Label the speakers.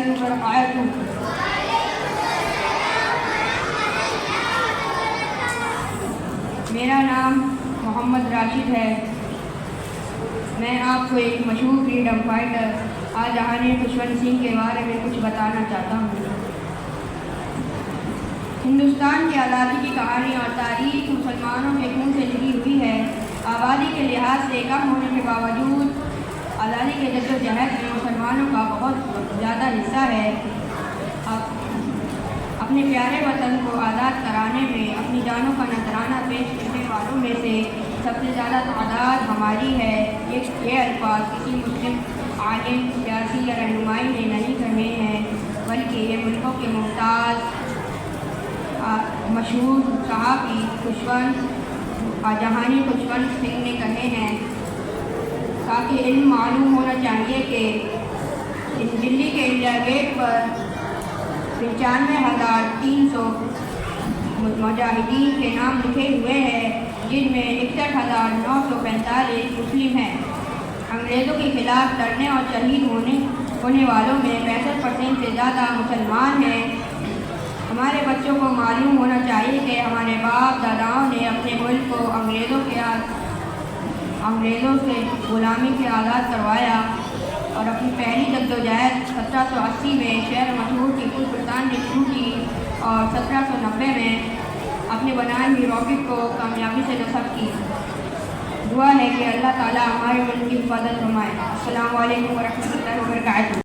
Speaker 1: اللہ وبرکاتہ۔ میرا نام محمد راشد ہے۔ میں آپ کو ایک مشہور فریڈم فائٹر آجہانی خشونت سنگھ کے بارے میں کچھ بتانا چاہتا ہوں۔ ہندوستان کی آزادی کی کہانی اور تاریخ مسلمانوں کے خون سے لگی ہوئی ہے۔ آبادی کے لحاظ سے کم ہونے کے باوجود آزادی کے جدوجہد میں مسلمانوں کا بہت زیادہ حصہ ہے۔ اپنے پیارے وطن کو آزاد کرانے میں اپنی جانوں کا نذرانہ پیش کرنے والوں میں سے سب سے زیادہ تعداد ہماری ہے۔ یہ الفاظ کسی مسلم عالم، سیاسی یا رہنمائی نے نہیں کہے ہیں، بلکہ یہ ملکوں کے ممتاز مشہور صحافی آجہانی خشونت سنگھ نے کہے ہیں۔ تاکہ علم معلوم ہونا چاہیے کہ دلی کے انڈیا گیٹ پر 95,300 مجاہدین کے نام لکھے ہوئے ہیں، جن میں 61,945 مسلم ہیں۔ انگریزوں کے خلاف لڑنے اور شہید ہونے والوں میں 65% سے زیادہ مسلمان ہیں۔ ہمارے بچوں کو معلوم ہونا چاہیے کہ ہمارے باپ داداؤں نے اپنے ملک کو انگریزوں سے غلامی سے آزاد کروایا اور اپنی پہلی جدوجہد 1780 میں شہر مشہور ٹیپو سلطان نے شروع کی اور 1790 میں اپنے بنائے ہوئے راکٹ کو کامیابی سے نصب کی۔ دعا ہے کہ اللہ تعالیٰ ہمارے ملک کی حفاظت فرمائے۔ السلام علیکم ورحمۃ اللہ وبرکاتہ۔